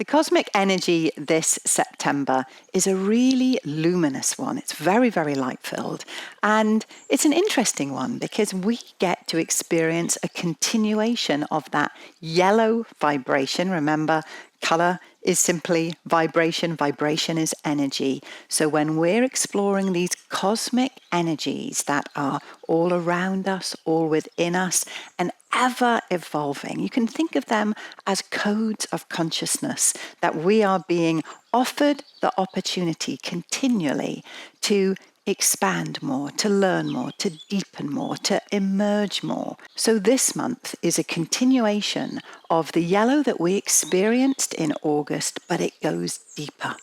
The cosmic energy this September is a really luminous one. It's very, very light-filled. And it's an interesting one because we get to experience a continuation of that yellow vibration. Remember, color is simply vibration. Vibration is energy. So when we're exploring these cosmic energies that are all around us, all within us, and ever evolving, you can think of them as codes of consciousness that we are being offered the opportunity continually to expand more, to learn more, to deepen more, to emerge more. So this month is a continuation of the yellow that we experienced in August, but it goes deeper.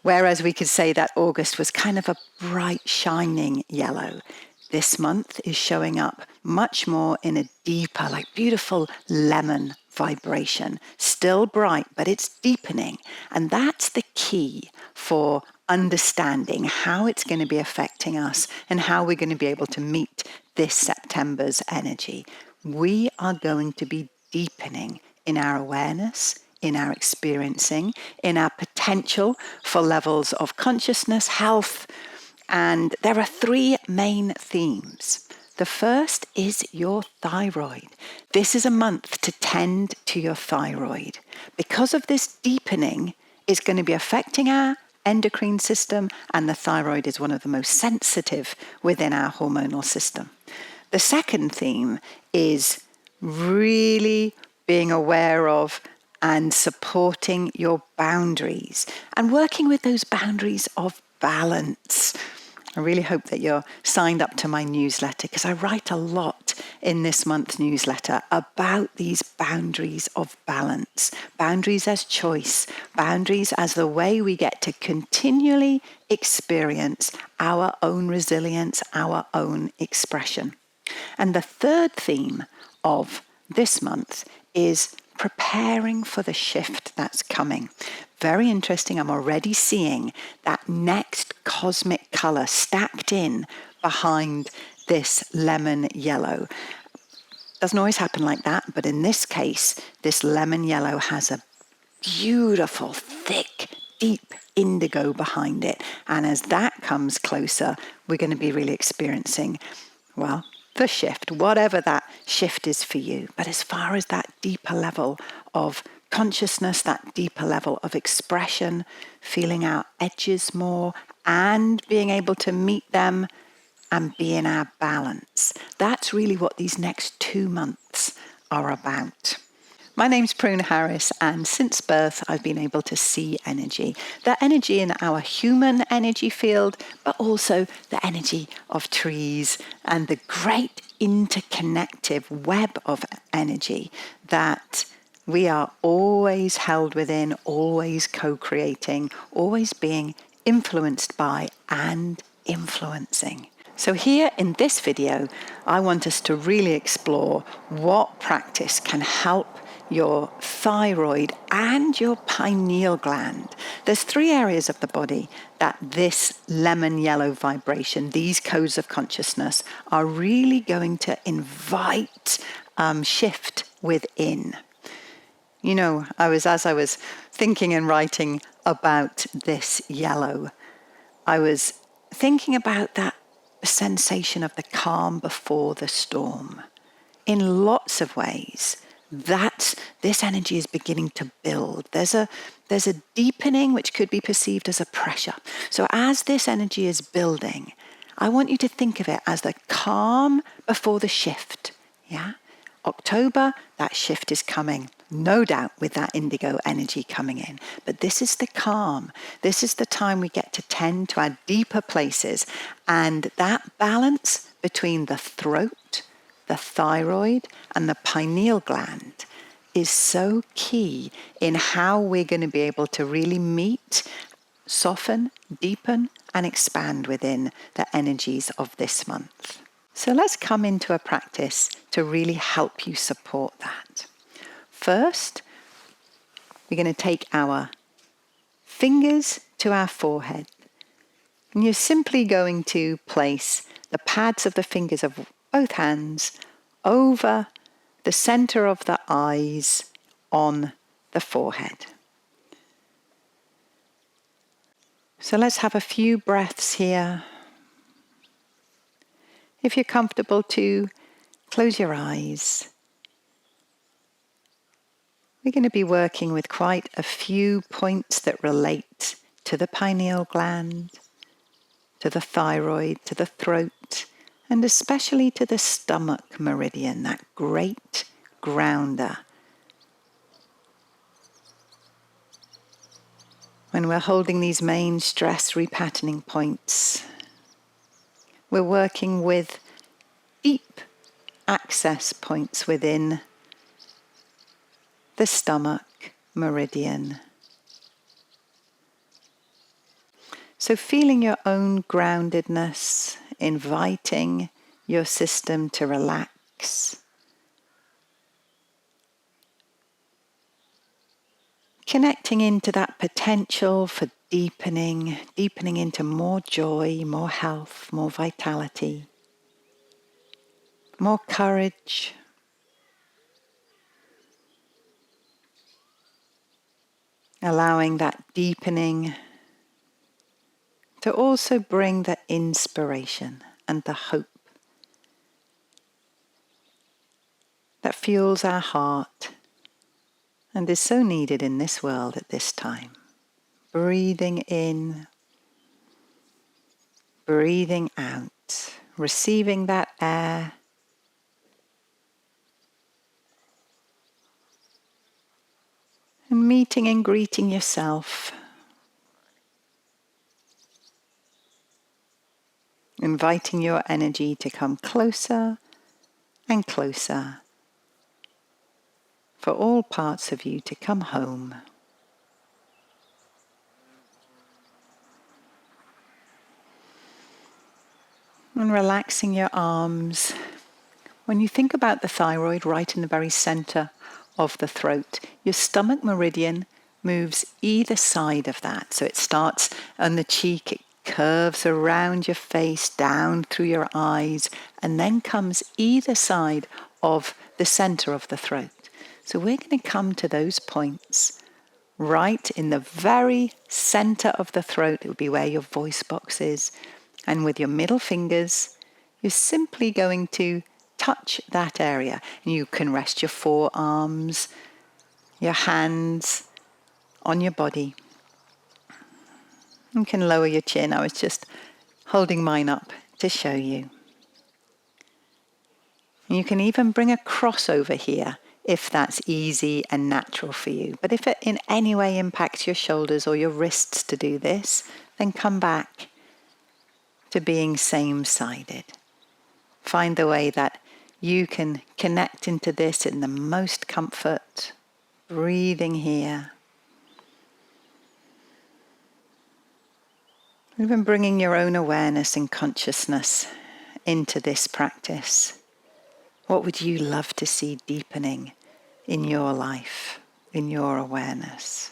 Whereas we could say that August was kind of a bright, shining yellow, this month is showing up much more in a deeper, like beautiful lemon vibration. Still bright, but it's deepening. And that's the key for understanding how it's going to be affecting us and how we're going to be able to meet this September's energy. We are going to be deepening in our awareness, in our experiencing, in our potential for levels of consciousness, health. And there are three main themes. The first is your thyroid. This is a month to tend to your thyroid. Because of this deepening, it's going to be affecting our endocrine system, and the thyroid is one of the most sensitive within our hormonal system. The second theme is really being aware of and supporting your boundaries and working with those boundaries of balance. I really hope that you're signed up to my newsletter because I write a lot in this month's newsletter about these boundaries of balance, boundaries as choice, boundaries as the way we get to continually experience our own resilience, our own expression. And the third theme of this month is preparing for the shift that's coming. Very interesting. I'm already seeing that next cosmic color stacked in behind this lemon yellow. Doesn't always happen like that, but in this case, this lemon yellow has a beautiful, thick, deep indigo behind it. And as that comes closer, we're going to be really experiencing, well, the shift, whatever that shift is for you. But as far as that deeper level of consciousness, that deeper level of expression, feeling our edges more and being able to meet them and be in our balance. That's really what these next 2 months are about. My name's Prune Harris, and since birth, I've been able to see energy. The energy in our human energy field, but also the energy of trees and the great interconnective web of energy that we are always held within, always co-creating, always being influenced by and influencing. So here in this video, I want us to really explore what practice can help your thyroid and your pineal gland. There's 3 areas of the body that this lemon yellow vibration, these codes of consciousness, are really going to invite shift within. You know, as I was thinking and writing about this yellow, I was thinking about that sensation of the calm before the storm. In lots of ways, this energy is beginning to build. There's a deepening which could be perceived as a pressure. So as this energy is building, I want you to think of it as the calm before the shift. Yeah? October, that shift is coming. No doubt with that indigo energy coming in. But this is the calm. This is the time we get to tend to our deeper places. And that balance between the throat, the thyroid, and the pineal gland is so key in how we're going to be able to really meet, soften, deepen, and expand within the energies of this month. So let's come into a practice to really help you support that. First, we're going to take our fingers to our forehead. And you're simply going to place the pads of the fingers of both hands over the center of the eyes on the forehead. So let's have a few breaths here. If you're comfortable to close your eyes. We're going to be working with quite a few points that relate to the pineal gland, to the thyroid, to the throat, and especially to the stomach meridian, that great grounder. When we're holding these main stress repatterning points, we're working with deep access points within the stomach meridian. So feeling your own groundedness, inviting your system to relax. Connecting into that potential for deepening into more joy, more health, more vitality, more courage. Allowing that deepening to also bring the inspiration and the hope that fuels our heart and is so needed in this world at this time. Breathing in, breathing out, receiving that air, and meeting and greeting yourself. Inviting your energy to come closer and closer, for all parts of you to come home. And relaxing your arms. When you think about the thyroid right in the very center of the throat, your stomach meridian moves either side of that. So it starts on the cheek, it curves around your face, down through your eyes, and then comes either side of the center of the throat. So we're going to come to those points right in the very center of the throat. It will be where your voice box is. And with your middle fingers, you're simply going to touch that area. And you can rest your forearms, your hands on your body. You can lower your chin. I was just holding mine up to show you. You can even bring a crossover here if that's easy and natural for you. But if it in any way impacts your shoulders or your wrists to do this, then come back to being same-sided. Find the way that you can connect into this in the most comfort, breathing here. Even bringing your own awareness and consciousness into this practice. What would you love to see deepening in your life, in your awareness?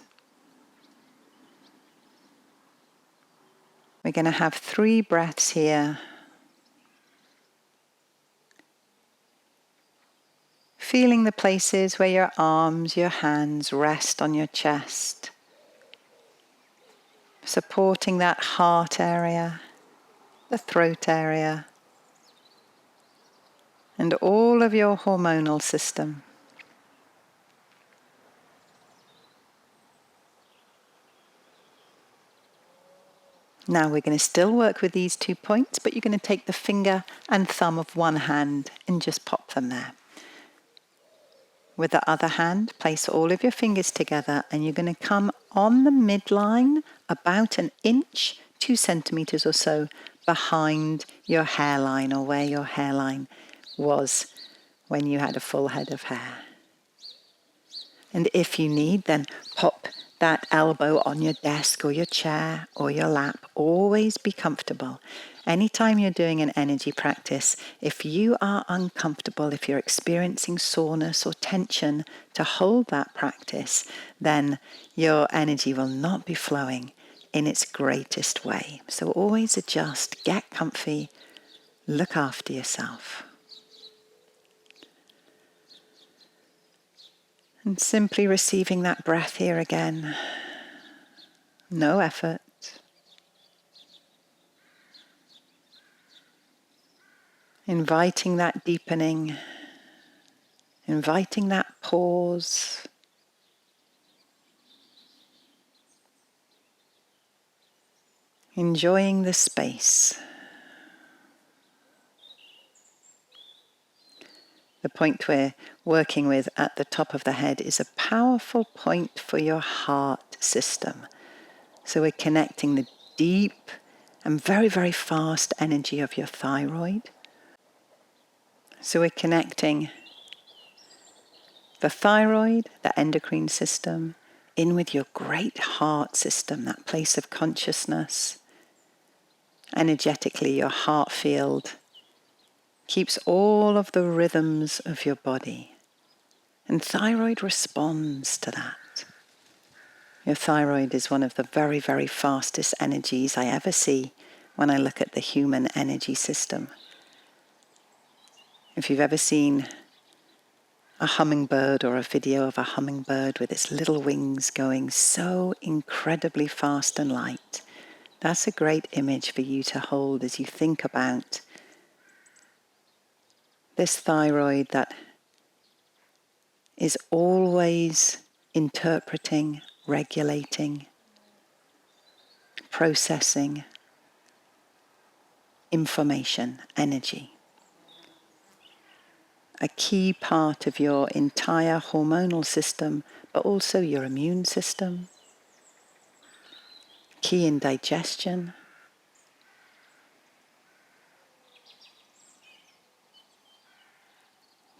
We're going to have 3 breaths here. Feeling the places where your arms, your hands rest on your chest. Supporting that heart area, the throat area, and all of your hormonal system. Now we're going to still work with these 2 points, but you're going to take the finger and thumb of one hand and just pop them there. With the other hand, place all of your fingers together and you're going to come on the midline about 1 inch, 2 centimeters or so behind your hairline or where your hairline was when you had a full head of hair. And if you need, then pop that elbow on your desk or your chair or your lap. Always be comfortable. Anytime you're doing an energy practice, if you are uncomfortable, if you're experiencing soreness or tension to hold that practice, then your energy will not be flowing in its greatest way. So always adjust, get comfy, look after yourself. And simply receiving that breath here again. No effort. Inviting that deepening, inviting that pause. Enjoying the space. The point we're working with at the top of the head is a powerful point for your heart system. So we're connecting the deep and very, very fast energy of your thyroid. So we're connecting the thyroid, the endocrine system, in with your great heart system, that place of consciousness. Energetically, your heart field keeps all of the rhythms of your body. And thyroid responds to that. Your thyroid is one of the very, very fastest energies I ever see when I look at the human energy system. If you've ever seen a hummingbird or a video of a hummingbird with its little wings going so incredibly fast and light, that's a great image for you to hold as you think about this thyroid that is always interpreting, regulating, processing information, energy. A key part of your entire hormonal system, but also your immune system. Key in digestion.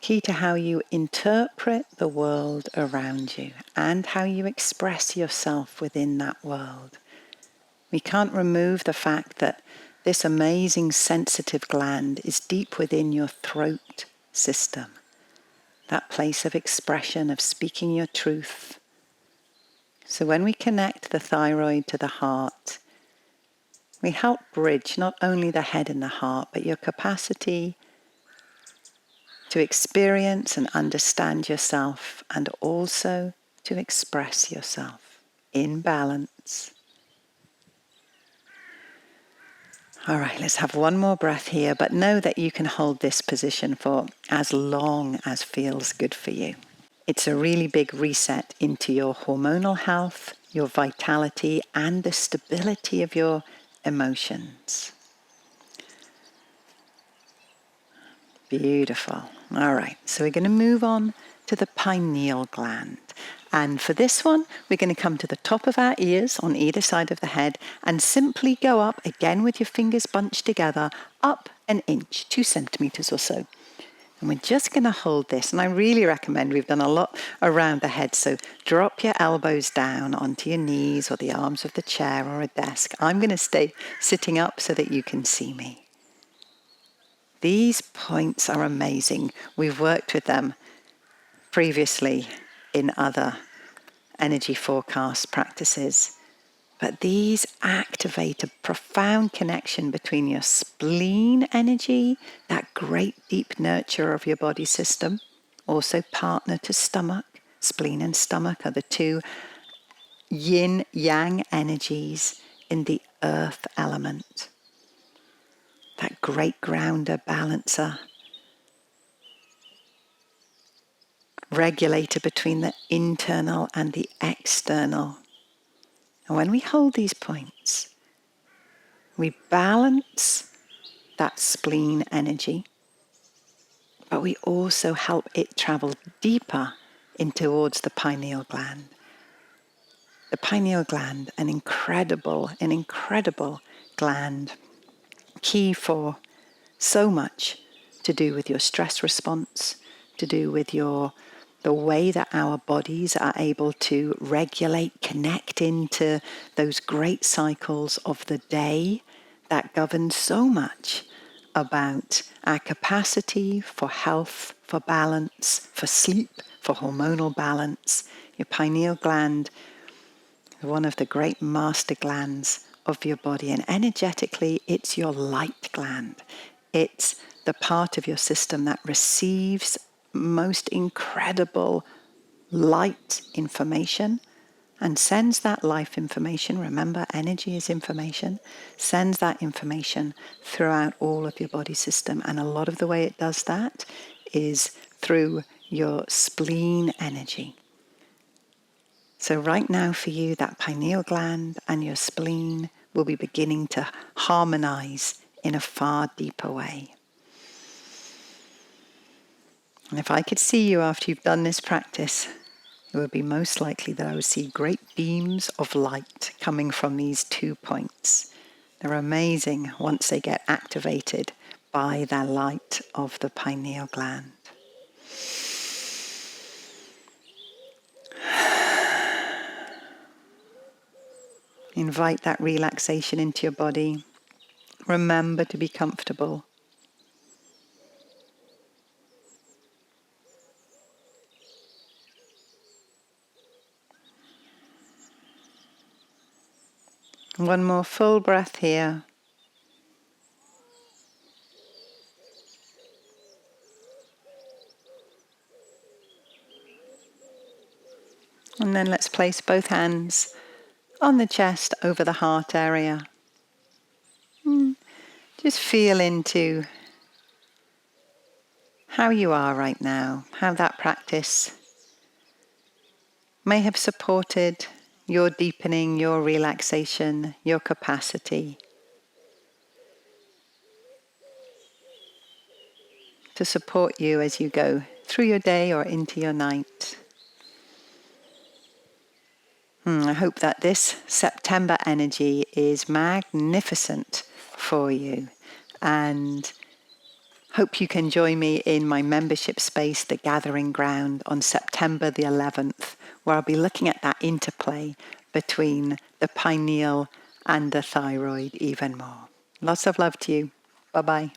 Key to how you interpret the world around you and how you express yourself within that world. We can't remove the fact that this amazing sensitive gland is deep within your throat system, that place of expression, of speaking your truth. So when we connect the thyroid to the heart, we help bridge not only the head and the heart, but your capacity to experience and understand yourself, and also to express yourself in balance. All right, let's have one more breath here, but know that you can hold this position for as long as feels good for you. It's a really big reset into your hormonal health, your vitality, and the stability of your emotions. Beautiful. All right, so we're going to move on to the pineal gland. And for this one, we're going to come to the top of our ears on either side of the head and simply go up, again with your fingers bunched together, up an inch, 2 centimeters or so. And we're just going to hold this. And I really recommend, we've done a lot around the head, so drop your elbows down onto your knees or the arms of the chair or a desk. I'm going to stay sitting up so that you can see me. These points are amazing. We've worked with them previously in other energy forecast practices. But these activate a profound connection between your spleen energy, that great deep nurture of your body system, also partner to stomach. Spleen and stomach are the two yin-yang energies in the earth element. That great grounder, balancer, regulator between the internal and the external. And when we hold these points, we balance that spleen energy, but we also help it travel deeper in towards the pineal gland. The pineal gland, an incredible gland, key for so much to do with your stress response, to do with the way that our bodies are able to regulate, connect into those great cycles of the day that govern so much about our capacity for health, for balance, for sleep, for hormonal balance. Your pineal gland, one of the great master glands of your body, and energetically it's your light gland. It's the part of your system that receives most incredible light information and sends that life information. Remember, energy is information. Sends that information throughout all of your body system. And a lot of the way it does that is through your spleen energy. So right now for you, that pineal gland and your spleen will be beginning to harmonize in a far deeper way. And if I could see you after you've done this practice, it would be most likely that I would see great beams of light coming from these 2 points. They're amazing once they get activated by the light of the pineal gland. Invite that relaxation into your body. Remember to be comfortable. One more full breath here. And then let's place both hands on the chest over the heart area. Just feel into how you are right now, how that practice may have supported your deepening, your relaxation, your capacity to support you as you go through your day or into your night. I hope that this September energy is magnificent for you, and hope you can join me in my membership space, The Gathering Ground, on September the 11th, where I'll be looking at that interplay between the pineal and the thyroid even more. Lots of love to you. Bye-bye.